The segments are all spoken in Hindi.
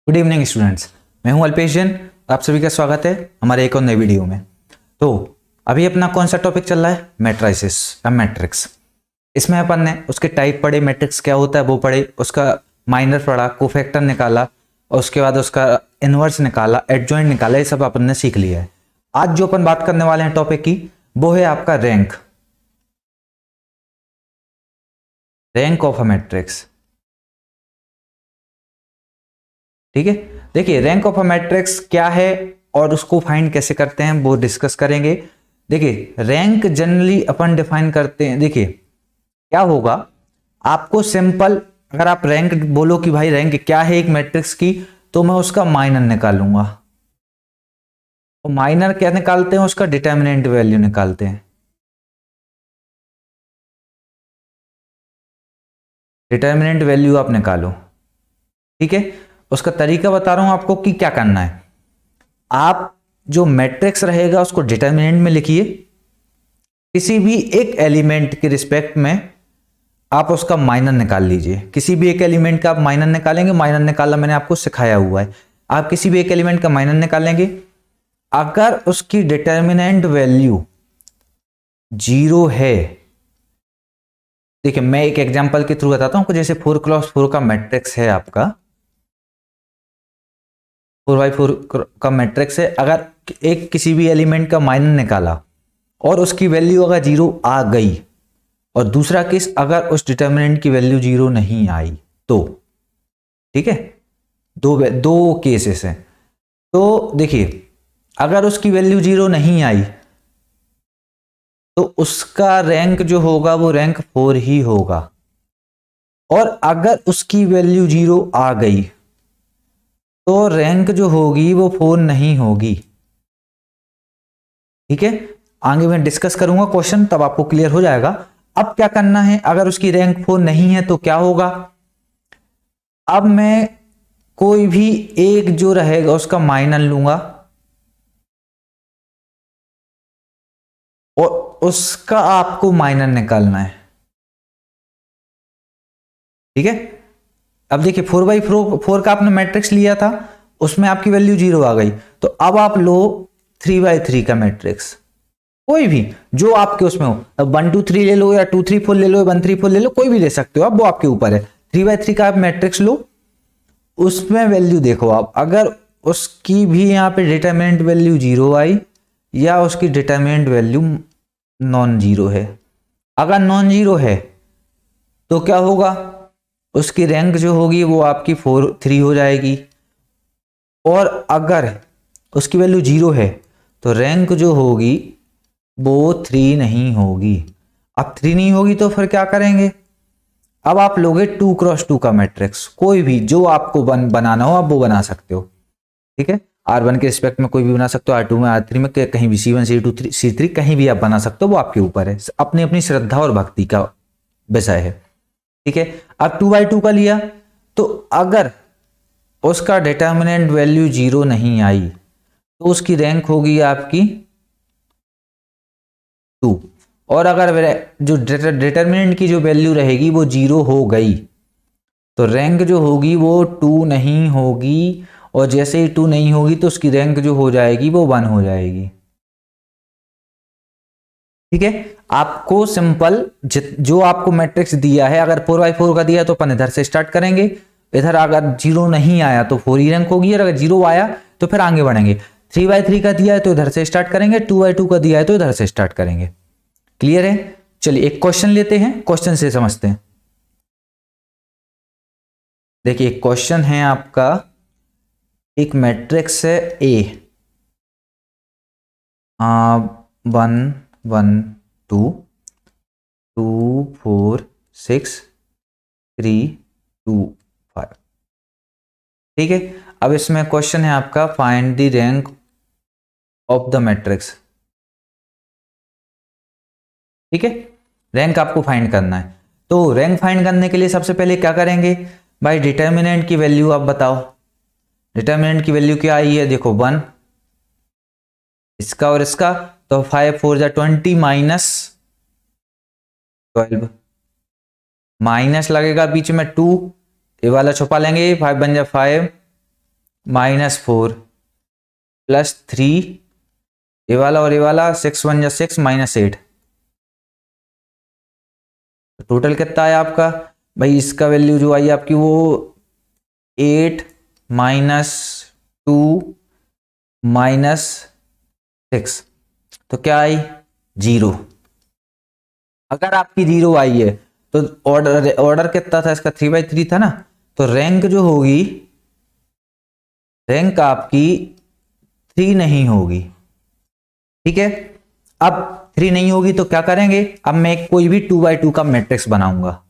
गुड इवनिंग स्टूडेंट्स, मैं हूं अल्पेश जैन। आप सभी का स्वागत है हमारे एक और नए वीडियो में। तो अभी अपना कौन सा टॉपिक चल रहा है? मैट्रिसेस या मैट्रिक्स। इसमें अपन ने उसके टाइप पढ़े, मैट्रिक्स क्या होता है वो पढ़े, उसका माइनर पढ़ा, कोफैक्टर निकाला और उसके बाद उसका इनवर्स निकाला, एडजॉइंट निकाला। ये सब अपन ने सीख लिया है। आज जो अपन बात करने वाले हैं टॉपिक की वो है आपका रैंक ऑफ अ मैट्रिक्स। ठीक है, देखिए रैंक ऑफ अ मैट्रिक्स क्या है और उसको फाइंड कैसे करते हैं वो डिस्कस करेंगे। देखिए रैंक जनरली अपन डिफाइन करते हैं। देखिए क्या होगा, आपको सिंपल अगर आप रैंक बोलो कि भाई रैंक क्या है एक मैट्रिक्स की, तो मैं उसका माइनर निकालूंगा। तो माइनर क्या निकालते हैं? उसका डिटर्मिनेंट वैल्यू निकालते हैं। डिटर्मिनेंट वैल्यू आप निकालो। ठीक है, उसका तरीका बता रहा हूं आपको कि क्या करना है। आप जो मैट्रिक्स रहेगा उसको डिटर्मिनेंट में लिखिए। किसी भी एक एलिमेंट के रिस्पेक्ट में आप उसका माइनर निकाल लीजिए। किसी भी एक एलिमेंट का आप माइनर निकालेंगे। माइनर निकालना मैंने आपको सिखाया हुआ है। आप किसी भी एक एलिमेंट का माइनर निकालेंगे, अगर उसकी डिटर्मिनेंट वैल्यू 0 है। देखिए मैं एक एग्जांपल के थ्रू बताता हूं। जैसे 4x4 का मैट्रिक्स है आपका, 4x4 का मैट्रिक्स है। अगर एक किसी भी एलिमेंट का माइनर निकाला और उसकी वैल्यू अगर 0 आ गई, और दूसरा केस अगर उस डिटर्मिनेंट की वैल्यू 0 नहीं आई तो, ठीक है, दो केसेस हैं। तो देखिए अगर उसकी वैल्यू 0 नहीं आई तो उसका रैंक जो होगा वो रैंक 4 ही होगा। और अगर उसकी वैल्यू 0 आ गई तो रैंक जो होगी वो 4 नहीं होगी। ठीक है, आगे मैं डिस्कस करूंगा क्वेश्चन, तब आपको क्लियर हो जाएगा। अब क्या करना है, अगर उसकी रैंक 4 नहीं है तो क्या होगा। अब मैं कोई भी एक जो रहेगा उसका माइनर लूंगा और उसका आपको माइनर निकालना है। ठीक है, अब देखिए 4x4 का आपने मैट्रिक्स लिया था, उसमें आपकी वैल्यू 0 आ गई। तो अब आप लो 3x3 का मैट्रिक्स, कोई भी जो आपके उसमें हो। अब 1 2 3 ले लो या 2 3 4 ले लो, 1 3 4 ले लो, कोई भी ले सकते हो आप, वो आपके ऊपर है। 3x3 का आप मैट्रिक्स लो, उसमें वैल्यू देखो आप। अगर उसकी भी यहां पे डिटरमिनेंट वैल्यू 0 आई या उसकी डिटरमिनेंट वैल्यू नॉन जीरो है। अगर नॉन जीरो है तो क्या होगा, उसकी रैंक जो होगी वो आपकी 3 हो जाएगी। और अगर उसकी वैल्यू 0 है तो रैंक जो होगी वो 3 नहीं होगी। अब 3 नहीं होगी तो फिर क्या करेंगे, अब आप लोगे 2x2 का मैट्रिक्स। कोई भी जो आपको बनाना हो आप वो बना सकते हो। ठीक है, R1 के रिस्पेक्ट में कोई भी बना सकते हो, R2 में, R3 में, कहीं भी C1 C2 C3 कहीं भी आप बना सकते हो, वो आपके ऊपर है। अपनी अपनी श्रद्धा और भक्ति का विषय है। ठीक है, अब 2x2 का लिया तो अगर उसका डिटर्मिनेंट वैल्यू 0 नहीं आई तो उसकी रैंक होगी आपकी 2। और अगर जो डिटर्मिनेंट की जो वैल्यू रहेगी वो 0 हो गई तो रैंक जो होगी वो 2 नहीं होगी। और जैसे ही 2 नहीं होगी तो उसकी रैंक जो हो जाएगी वो 1 हो जाएगी। ठीक है, आपको सिंपल जो आपको मैट्रिक्स दिया है, अगर 4x4 का दिया है तो अपन इधर से स्टार्ट करेंगे। इधर अगर 0 नहीं आया तो 4 ही रैंक होगी, और अगर 0 आया तो फिर आगे बढ़ेंगे। 3x3 का दिया है तो इधर से स्टार्ट करेंगे, 2x2 का दिया है तो इधर से स्टार्ट करेंगे। क्लियर है? चलिए एक क्वेश्चन लेते हैं, क्वेश्चन से समझते हैं। देखिए एक क्वेश्चन है आपका, एक मैट्रिक्स है A 1 1 2 2 4 6 3 2 5। ठीक है, अब इसमें क्वेश्चन है आपका find the rank of the matrix. ठीक है, रैंक आपको फाइंड करना है। तो रैंक फाइंड करने के लिए सबसे पहले क्या करेंगे भाई, डिटर्मिनेंट की वैल्यू आप बताओ। डिटर्मिनेंट की वैल्यू क्या आई है, देखो 1, इसका और इसका, तो 5 4 जा 20 माइनस 12, माइनस लगेगा बीच में 2, ये वाला छुपा लेंगे, 5 बन जा 5 -4 +3, ये वाला और ये वाला, 6 1 जा 6 -8, टोटल कितना है आपका भाई? इसका वैल्यू जो आई आपकी वो 8 -2 -6, तो क्या आई? 0। अगर आपकी 0 आई है तो ऑर्डर कितना था इसका? 3/3 था ना, तो रैंक जो होगी, रैंक आपकी 3 नहीं होगी। ठीक है, अब 3 नहीं होगी तो क्या करेंगे? अब मैं कोई भी 2x2 का मैट्रिक्स बनाऊंगा।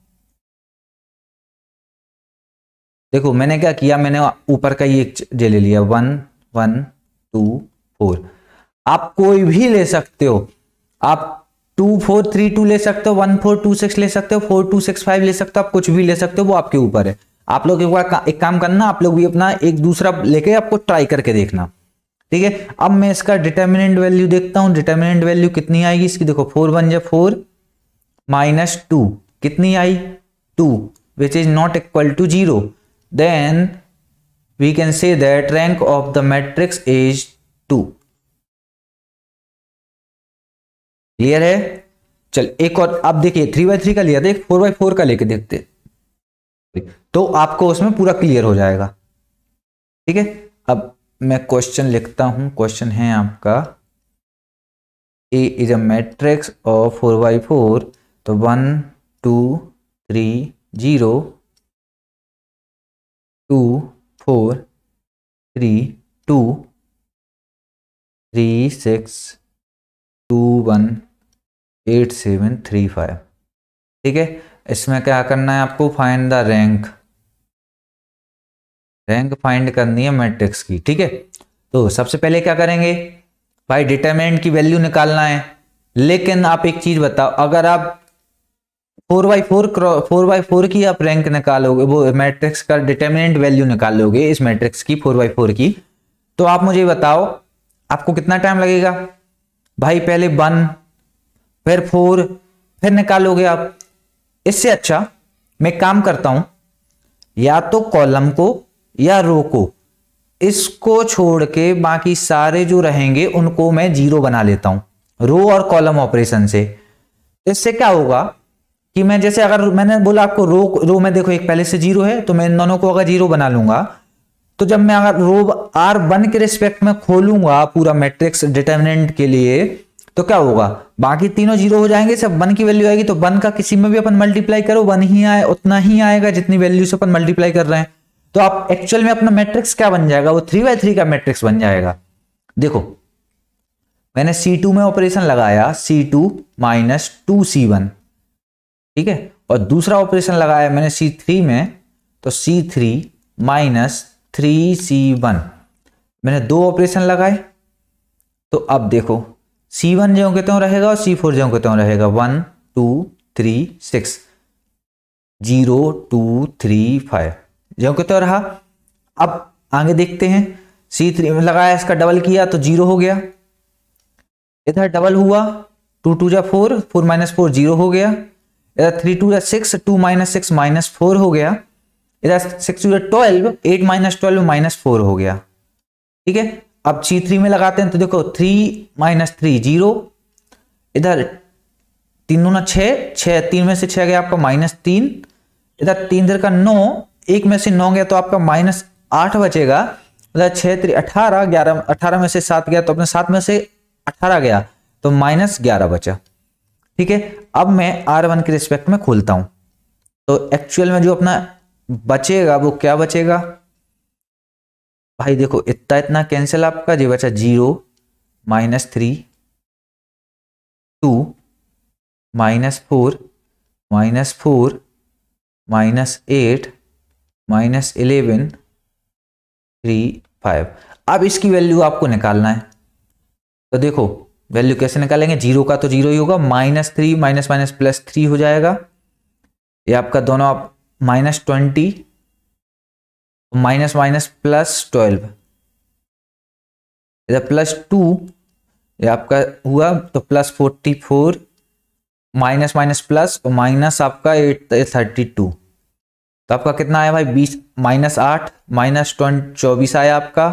देखो मैंने क्या किया, मैंने ऊपर का ही एक जे ले लिया, 1 1 2 4। आप कोई भी ले सकते हो, आप 2 4 3 2 ले सकते हो, 1 4 2 6 ले सकते हो, 4 2 6 5 ले सकते हो, आप कुछ भी ले सकते हो, वो आपके ऊपर है। आप लोग एक काम करना, आप लोग भी अपना एक दूसरा लेके आपको ट्राई करके देखना। ठीक है, अब मैं इसका डिटर्मिनेंट वैल्यू देखता हूं। डिटर्मिनेंट वैल्यू कितनी आएगी इसकी? देखो 4 1 जा 4 -2 कितनी आई? 2, which is not equal to 0। Then we can say that rank of the matrix is 2। Clear है? चल एक और, अब देखिए 3/3 का लिया था, एक 4/4 का लेके देखते, तो आपको उसमें पूरा क्लियर हो जाएगा। ठीक है, अब मैं क्वेश्चन लिखता हूं। क्वेश्चन है आपका, ए इज अ मैट्रिक्स ऑफ 4/4, तो 1 2 3 0 2 4 3 2 3 6 2 1 8 7 3 5। ठीक है, इसमें क्या करना है आपको? Find the rank, rank find करनी है मैट्रिक्स की। ठीक है, तो सबसे पहले क्या करेंगे भाई? डिटरमिनेंट की वैल्यू निकालना है। लेकिन आप एक चीज बताओ, अगर आप 4/4 की आप रैंक निकालोगे, वो मैट्रिक्स का डिटरमिनेंट वैल्यू निकालोगे इस मैट्रिक्स की 4/4 की, तो आप मुझे बताओ आपको कितना टाइम लगेगा भाई? पहले 1 फिर 4 फिर निकालोगे आप। इससे अच्छा मैं काम करता हूं, या तो कॉलम को या रो को, इसको छोड़ के बाकी सारे जो रहेंगे उनको मैं 0 बना लेता हूं रो और कॉलम ऑपरेशन से। इससे क्या होगा कि मैं जैसे, अगर मैंने बोला आपको रो में देखो एक पहले से 0 है, तो मैं इन दोनों को अगर 0 बना लूंगा, तो जब मैं अगर रो R1 के रिस्पेक्ट में खोलूंगा पूरा मैट्रिक्स डिटरमिनेंट के लिए, तो क्या होगा? बाकी तीनों 0 हो जाएंगे, सब 1 की वैल्यू आएगी। तो 1 का किसी में भी अपन मल्टीप्लाई करो 1 ही आए, उतना ही आएगा जितनी वैल्यू से अपन मल्टीप्लाई कर रहे हैं। तो आप एक्चुअल में अपना मैट्रिक्स क्या बन जाएगा? वो 3/3 का मैट्रिक्स बन जाएगा। देखो मैंने C2 में ऑपरेशन लगाया, C2 -2C1। ठीक है, और दूसरा ऑपरेशन लगाया मैंने C3 में, तो C3 -3C1। मैंने 2 ऑपरेशन लगाए, तो अब देखो C1 ज्यों के त्यों रहेगा और C4 ज्यों के त्यों रहेगा। 1 2 3 6 0 2 3 5 ज्यों के त्यों रहा। अब आगे देखते हैं, C3 में लगाया, इसका डबल किया तो 0 हो गया। इधर डबल हुआ, 2 2 जा 4 4 -4 0 हो गया। इधर 3 2 जा 6 2 -6 -4 हो गया। इधर 6 2 जा 12 8 -12 -4 हो गया। ठीक है, अब C3 में लगाते हैं तो देखो 3 -3 0। इधर 3 दूना 6 6, 3 में से 6 गया आपका -3। इधर 3 इधर का 9, 1 में से 9 गया तो आपका -8 बचेगा। इधर 6 3 18 11, 18 में से 7 गया तो अपने 7 में से 18 गया तो -11 बचा। ठीक है, अब मैं R1 के रिस्पेक्ट में खोलता हूं, तो एक्चुअल में जो अपना बचेगा वो क्या बचेगा भाई? देखो इतना इतना कैंसिल, आपका जो बचा 0 -3 2 -4 -4 -8 -11 3 5। अब इसकी वैल्यू आपको निकालना है, तो देखो वैल्यू कैसे निकालेंगे? 0 का तो 0 ही होगा, -3 -+3 हो जाएगा। ये आपका दोनों आप -20 -+12, इधर +2, ये आपका हुआ तो +44 माइनस प्लस माइनस आपका 32। तो आपका कितना आया भाई 20 -8 -24 आया आपका।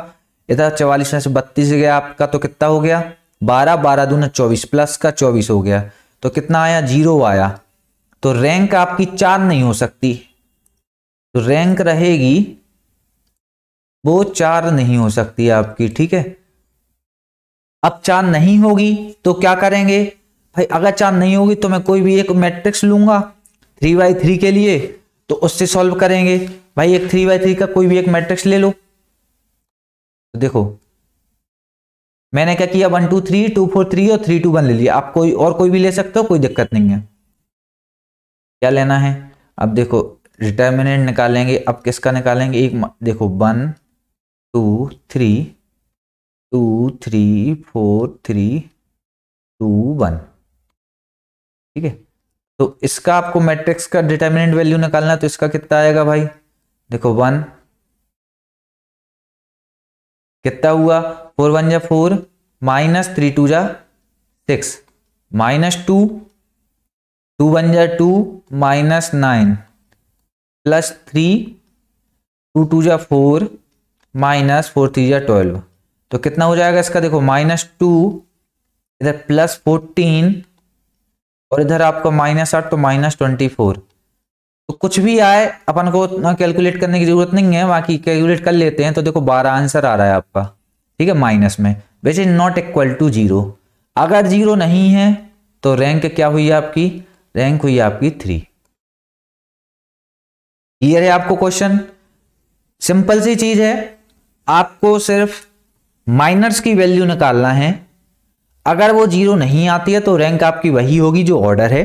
इधर 44 में से 32 गया आपका, तो कितना हो गया 12, 12 दूना 24 प्लस का 24 हो गया, तो कितना आया 0 आया। तो रैंक आपकी 4 नहीं हो सकती, तो रैंक रहेगी वो 4 नहीं हो सकती आपकी, ठीक है। अब 4 नहीं होगी तो क्या करेंगे भाई, अगर 4 नहीं होगी तो मैं कोई भी एक मैट्रिक्स लूंगा 3x3 के लिए, तो उससे सॉल्व करेंगे। भाई एक 3x3 का कोई भी एक मैट्रिक्स ले लो। तो देखो मैंने क्या किया 1 2 3 2 4 3 और 3 2 1 ले लिया। आप कोई भी ले सकते हो, कोई दिक्कत नहीं है। क्या लेना है अब देखो, डिटर्मिनेंट निकालेंगे। अब किसका निकालेंगे, एक देखो 1 2 3 2 3 4 3 2 1, ठीक है। तो इसका आपको मैट्रिक्स का डिटर्मिनेंट वैल्यू निकालना है, तो इसका कितना आएगा भाई, देखो 1 कितना हुआ 4 1 जा 4 -3 2 जा 6 -2 2 1 जा 2 -9 +3 2 2 जा 4 -4 3 जा 12, तो कितना हो जाएगा इसका, देखो -2 इधर +14 और इधर आपका -8 तो -24। तो कुछ भी आए अपन को कैलकुलेट करने की जरूरत नहीं है, बाकी कैलकुलेट कर लेते हैं। तो देखो 12 आंसर आ रहा है आपका, ठीक है, माइनस में, which is not equal to 0। अगर 0 नहीं है तो रैंक क्या हुई आपकी, रैंक हुई आपकी 3। क्लियर है आपको क्वेश्चन, सिंपल सी चीज है, आपको सिर्फ माइनर्स की वैल्यू निकालना है। अगर वो 0 नहीं आती है तो रैंक आपकी वही होगी जो ऑर्डर है,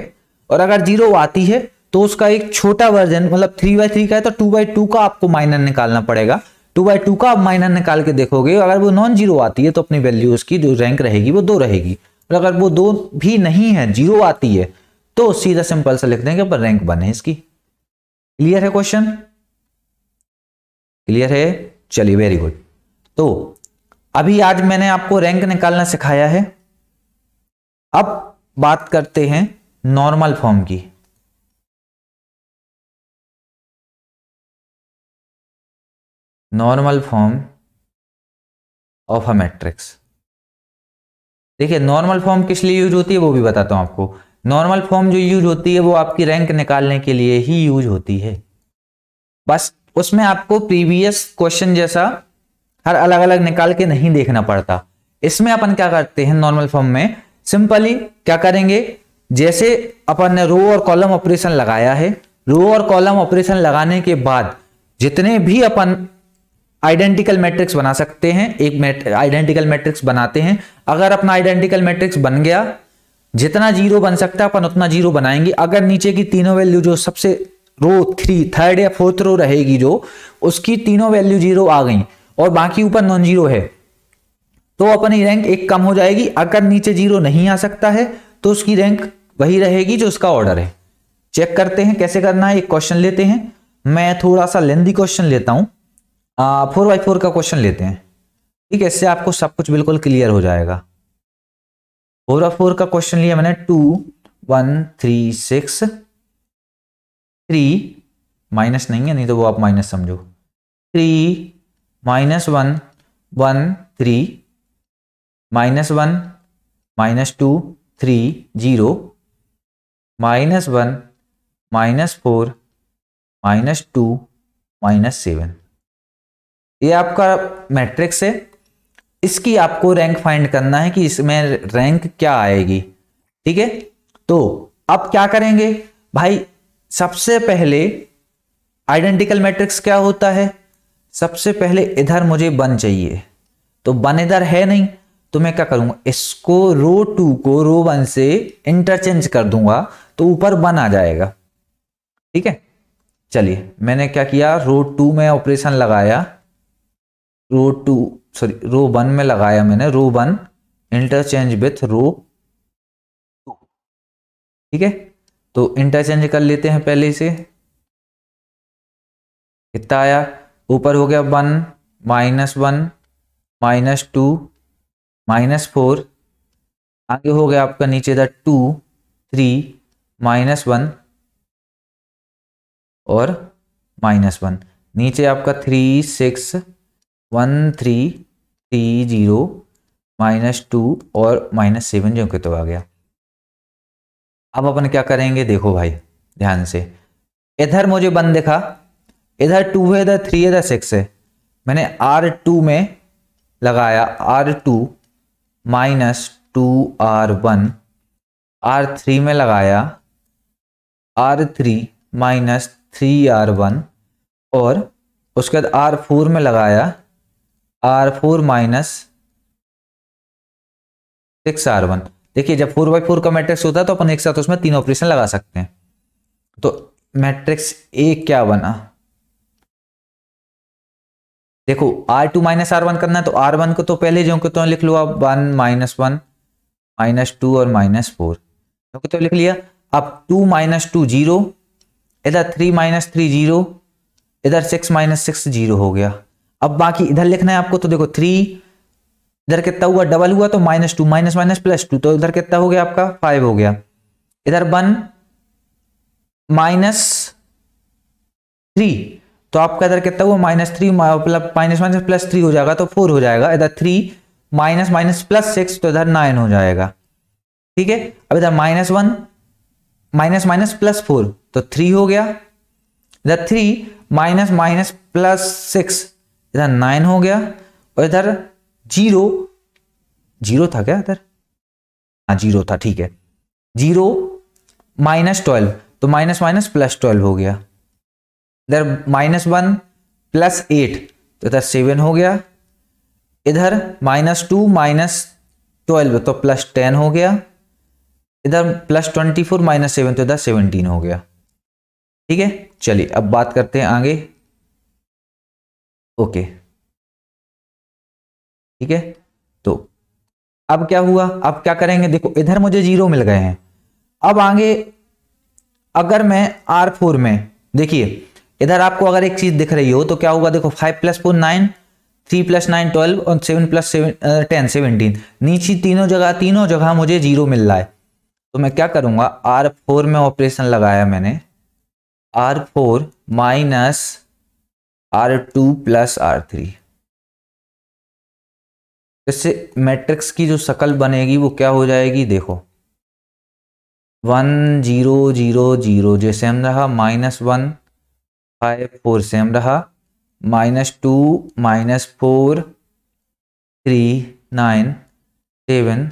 और अगर 0 आती है तो उसका एक छोटा वर्जन, मतलब 3x3 का है तो 2x2 का आपको माइनर निकालना पड़ेगा। 2x2 का आप माइनर निकाल के देखोगे, अगर वो नॉन जीरो आती है तो अपनी वैल्यू उसकी जो रैंक रहेगी वो 2 रहेगी, और अगर वो 2 भी नहीं है 0 आती है तो सीधा सिंपल सा लिख देंगे पर रैंक 1 है इसकी। क्लियर है क्वेश्चन, क्लियर है, चलिए वेरी गुड। तो अभी आज मैंने आपको रैंक निकालना सिखाया है। अब बात करते हैं नॉर्मल फॉर्म की। Normal form of a matrix. देखिए नॉर्मल फॉर्म किस लिए यूज होती है वो भी बताता हूं आपको। नॉर्मल फॉर्म जो यूज होती है वो आपकी रैंक निकालने के लिए ही यूज होती है। बस उसमें आपको प्रीवियस क्वेश्चन जैसा हर अलग अलग निकाल के नहीं देखना पड़ता। इसमें अपन क्या करते हैं नॉर्मल फॉर्म में, सिंपली क्या करेंगे, जैसे अपन ने रो और कॉलम ऑपरेशन लगाया है, रो और कॉलम ऑपरेशन लगाने के बाद जितने भी अपन आइडेंटिकल मैट्रिक्स बना सकते हैं, एक आइडेंटिकल मैट्रिक्स बनाते हैं। अगर अपना आइडेंटिकल मैट्रिक्स बन गया, जितना 0 बन सकता है अपन उतना 0 बनाएंगे। अगर नीचे की तीनों वैल्यू जो सबसे रो 3 थर्ड या फोर्थ रो रहेगी जो, उसकी तीनों वैल्यू 0 आ गई और बाकी ऊपर नॉन 0 है, तो अपनी रैंक 1 कम हो जाएगी। अगर नीचे 0 नहीं आ सकता है तो उसकी रैंक वही रहेगी जो उसका ऑर्डर है। चेक करते हैं कैसे करना है। एक क्वेश्चन लेते हैं, मैं थोड़ा सा लेंदी क्वेश्चन लेता हूं, 4x4 का क्वेश्चन लेते हैं, ठीक है, इससे आपको सब कुछ बिल्कुल क्लियर हो जाएगा। 4x4 का क्वेश्चन लिया मैंने, 2 1 3 6 3 माइनस नहीं है, नहीं तो वो आप माइनस समझो, 3 -1 1 3 -1 -2 3 0 -1 -4 -2 -7। ये आपका मैट्रिक्स है। इसकी आपको रैंक फाइंड करना है कि इसमें रैंक क्या आएगी, ठीक है। तो अब क्या करेंगे भाई, सबसे पहले आइडेंटिकल मैट्रिक्स क्या होता है, सबसे पहले इधर मुझे 1 चाहिए, तो 1 इधर है नहीं, तो मैं क्या करूंगा, इसको रो 2 को रो 1 से इंटरचेंज कर दूंगा तो ऊपर 1 आ जाएगा, ठीक है। चलिए मैंने क्या किया, रो 2 में ऑपरेशन लगाया, रो 1 में लगाया मैंने, रो 1 इंटरचेंज विथ रो 2, ठीक है। तो इंटरचेंज कर लेते हैं पहले से, कितना आया, ऊपर हो गया 1 -1 -2 -4, आगे हो गया आपका नीचे था 2 3 -1 और -1, नीचे आपका 3 6 1 3 3 0 -2 और -7 जो कि तो आ गया। अब अपन क्या करेंगे देखो भाई ध्यान से, इधर मुझे 1 दिखा, इधर 2 है, इधर 3 है, इधर 6 है। मैंने R2 में लगाया R2 -2R1, R3 में लगाया R3 -3R1 और उसके बाद R4 में लगाया R4 -6R1। देखिए जब 4x4 का मैट्रिक्स होता है तो अपन एक साथ उसमें 3 ऑपरेशन लगा सकते हैं। तो मैट्रिक्स ए क्या बना, देखो R2 -R1 करना है तो R1 को तो पहले जो कि तो लिख लो आप 1 -1 -2 और -4 जो कि तो लिख लिया। अब 2 -2 0, इधर 3 -3 0, इधर 6 -6 0 हो गया। अब बाकी इधर लिखना है आपको, तो देखो 3 इधर कितना हुआ, डबल हुआ तो -2 -2 तो इधर कितना हो गया आपका 5 हो गया। इधर 1 -3 तो आपका इधर कितना हुआ -3 -3 हो जाएगा तो 4 हो जाएगा। इधर 3 -6 तो इधर 9 हो जाएगा। ठीक है, अब इधर -1 -4 तो 3 हो गया। इधर 3 -6 इधर 9 हो गया और इधर 0 था क्या इधर, हाँ 0 था, ठीक है। 0 -12 तो -12 हो गया। इधर -1 +8 तो इधर 7 हो गया। इधर -2 -12 तो +10 हो गया। इधर +24 -7 तो इधर 17 हो गया। ठीक है, चलिए अब बात करते हैं आगे। ओके ठीक है, तो अब क्या हुआ, अब क्या करेंगे देखो इधर मुझे 0 मिल गए हैं। अब आगे अगर मैं R4 में देखिए इधर आपको अगर एक चीज दिख रही हो तो क्या होगा, देखो 5 + 4 9, 3 + 9 12 और 7 + 7 10 17। नीचे तीनों जगह मुझे 0 मिल रहा है। तो मैं क्या करूंगा, R4 में ऑपरेशन लगाया मैंने, R4 -R2 + R3। इससे मैट्रिक्स की जो शक्ल बनेगी वो क्या हो जाएगी, देखो 1 0 0 0 जैसे हम रहा, -1 5 4 सेम रहा, -2 -4 3 9 7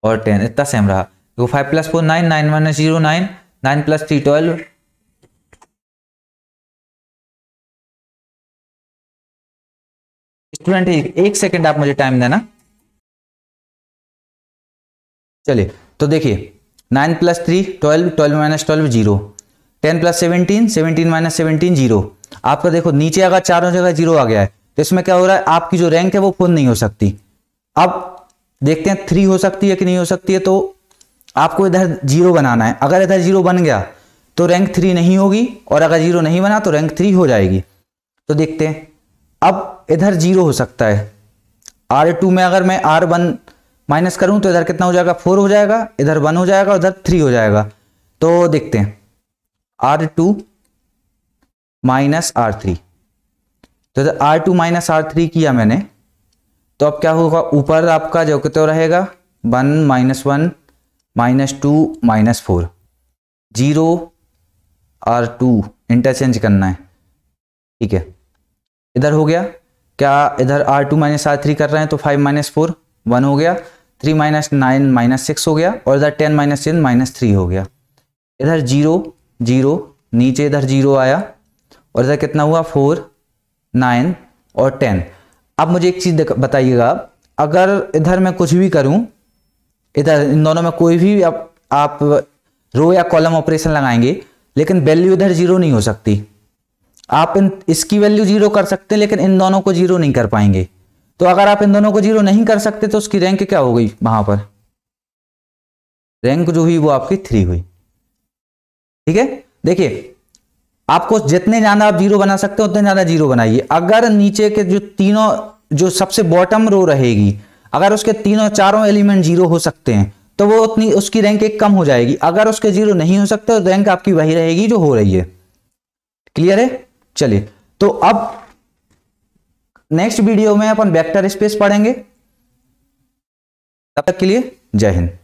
और 10 इतना सेम रहा। तो 5 + 4 9 9 - 0 9 9 + 3 12। स्टूडेंट एक सेकंड आप मुझे टाइम देना। चलिए तो देखिए 9 + 3 12 12 - 12 0, 10 + 17 17 - 17 0। आपका देखो नीचे अगर चारों जगह 0 आ गया है तो इसमें क्या हो रहा है, आपकी जो रैंक है वो फुल नहीं हो सकती। अब देखते हैं 3 हो सकती है कि नहीं हो सकती है। तो आपको इधर 0 बनाना है, अगर इधर 0 बन गया तो रैंक 3 नहीं होगी और अगर 0 नहीं बना तो रैंक 3 हो जाएगी। तो देखते हैं, अब इधर 0 हो सकता है। R2 में अगर मैं R1 माइनस करूं तो इधर कितना हो जाएगा, 4 हो जाएगा, इधर 1 हो जाएगा, उधर 3 हो जाएगा। तो देखते हैं R2 - R3, तो इधर R2 - R3 किया मैंने, तो अब क्या होगा, ऊपर आपका जो कि तो रहेगा 1 -1 -2 -4 0 R2 इंटरचेंज करना है। ठीक है, इधर हो गया क्या, इधर R2 - R3 कर रहे हैं तो 5 - 4 1 हो गया, 3 - 9 -6 हो गया और इधर 10 - 10 -3 हो गया। इधर 0 0 नीचे इधर 0 आया और इधर कितना हुआ 4 9 और 10। अब मुझे एक चीज बताइएगा, अगर इधर मैं कुछ भी करूं, इधर इन दोनों में कोई भी आप रो या कॉलम ऑपरेशन लगाएंगे लेकिन वैल्यू इधर 0 नहीं हो सकती। आप इसकी वैल्यू 0 कर सकते हैं लेकिन इन दोनों को 0 नहीं कर पाएंगे। तो अगर आप इन दोनों को 0 नहीं कर सकते तो उसकी रैंक क्या हो गई, वहां पर रैंक जो हुई वो आपकी 3 हुई। ठीक है, देखिए आपको जितने ज्यादा आप 0 बना सकते हो उतने ज्यादा 0 बनाइए। अगर नीचे के जो तीनों, जो सबसे बॉटम रो रहेगी, अगर उसके तीनों चारों एलिमेंट 0 हो सकते हैं तो वो उतनी उसकी रैंक एक कम हो जाएगी। अगर उसके 0 नहीं हो सकते तो रैंक आपकी वही रहेगी जो हो रही है। क्लियर है? चलिए, तो अब नेक्स्ट वीडियो में अपन वेक्टर स्पेस पढ़ेंगे। तब तक के लिए जय हिंद।